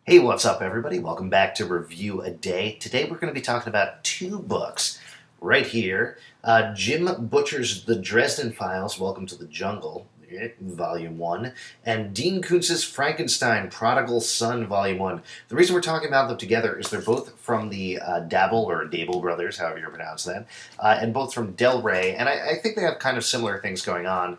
Hey, what's up, everybody? Welcome back to Review a Day. Today we're going to be talking about two books right here. Jim Butcher's The Dresden Files, Welcome to the Jungle, Volume 1, and Dean Koontz's Frankenstein, Prodigal Son, Volume 1. The reason we're talking about them together is they're both from the Dable brothers, however you pronounce that, and both from Del Rey, and I think they have kind of similar things going on.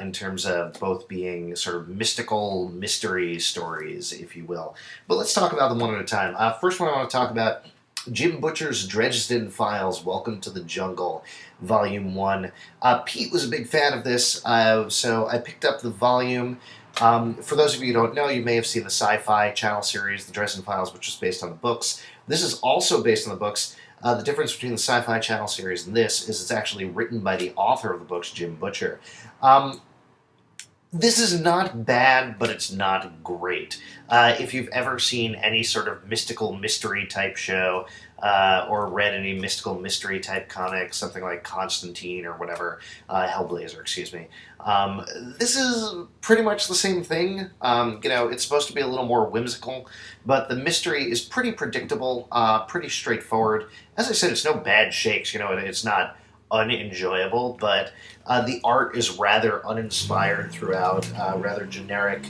In terms of both being sort of mystical mystery stories, if you will. But let's talk about them one at a time. First one I want to talk about, Jim Butcher's Dresden Files, Welcome to the Jungle, Volume 1. Pete was a big fan of this, so I picked up the volume. For those of you who don't know, you may have seen the Sci-Fi Channel series, The Dresden Files, which is based on the books. This is also based on the books. The difference between the Sci-Fi Channel series and this is it's actually written by the author of the books, Jim Butcher. This is not bad, but it's not great. If you've ever seen any sort of mystical mystery type show, or read any mystical mystery type comics, something like Constantine or whatever, Hellblazer, excuse me, this is pretty much the same thing. It's supposed to be a little more whimsical, but the mystery is pretty predictable, pretty straightforward. As I said, it's no bad shakes. It's not unenjoyable, but the art is rather uninspired throughout, rather generic,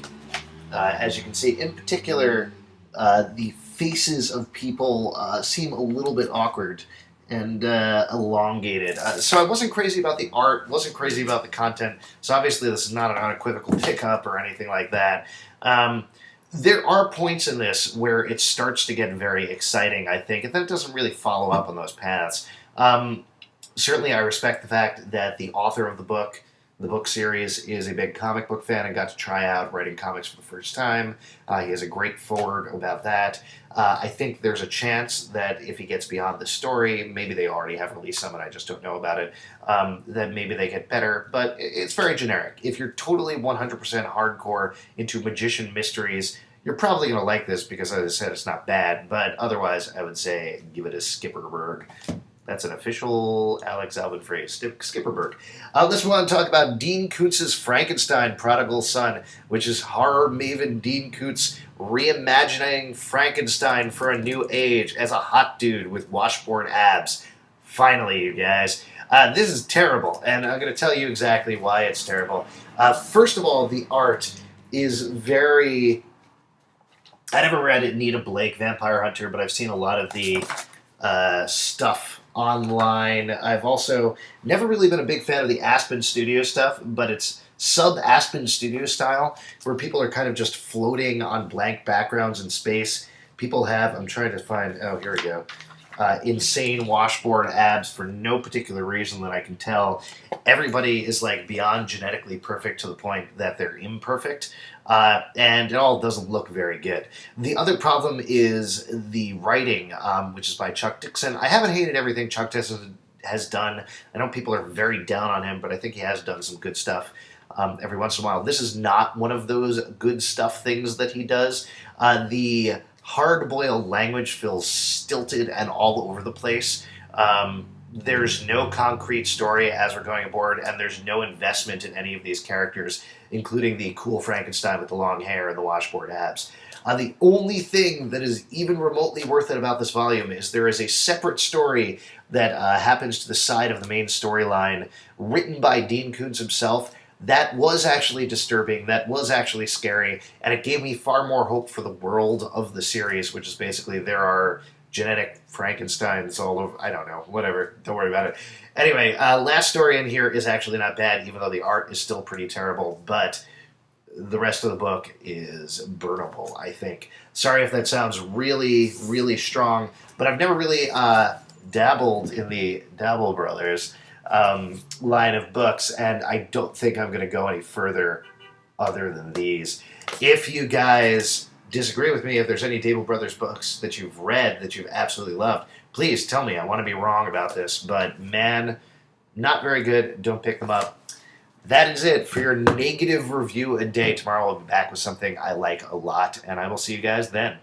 as you can see. In particular, the faces of people seem a little bit awkward and elongated. So I wasn't crazy about the art, wasn't crazy about the content, so obviously this is not an unequivocal pickup or anything like that. There are points in this where it starts to get very exciting, I think, and then it doesn't really follow up on those paths. Certainly, I respect the fact that the author of the book series, is a big comic book fan and got to try out writing comics for the first time. He has a great forward about that. I think there's a chance that if he gets beyond the story, maybe they already have released some and I just don't know about it, that maybe they get better, but it's very generic. If you're totally 100% hardcore into magician mysteries, you're probably going to like this because, as I said, it's not bad, but otherwise I would say give it a Skipperberg. That's an official Alex Alvin phrase, Skipperberg. Let's move on and talk about Dean Koontz's Frankenstein, Prodigal Son, which is horror maven Dean Koontz reimagining Frankenstein for a new age as a hot dude with washboard abs. Finally, you guys. This is terrible, and I'm going to tell you exactly why it's terrible. First of all, the art is very... I never read Anita Blake, Vampire Hunter, but I've seen a lot of the stuff online. I've also never really been a big fan of the Aspen Studio stuff, but it's sub-Aspen Studio style, where people are kind of just floating on blank backgrounds in space. People have, I'm trying to find, oh, here we go, insane washboard abs for no particular reason that I can tell. Everybody is like beyond genetically perfect to the point that they're imperfect. And it all doesn't look very good. The other problem is the writing, which is by Chuck Dixon. I haven't hated everything Chuck Dixon has done. I know people are very down on him, but I think he has done some good stuff every once in a while. This is not one of those good stuff things that he does. The hard-boiled language feels stilted and all over the place. There's no concrete story as we're going aboard, and there's no investment in any of these characters, including the cool Frankenstein with the long hair and the washboard abs. The only thing that is even remotely worth it about this volume is there is a separate story that happens to the side of the main storyline, written by Dean Koontz himself. That was actually disturbing, that was actually scary, and it gave me far more hope for the world of the series, which is basically there are genetic Frankensteins all over. I don't know, whatever, don't worry about it. Anyway, last story in here is actually not bad, even though the art is still pretty terrible, but the rest of the book is burnable, I think. Sorry if that sounds really, really strong, but I've never really dabbled in the Dable brothers line of books, and I don't think I'm going to go any further other than these. If you guys disagree with me, if there's any Dable Brothers books that you've read that you've absolutely loved, please tell me. I want to be wrong about this, but man, not very good. Don't pick them up. That is it for your negative review a day. Tomorrow I'll be back with something I like a lot, and I will see you guys then.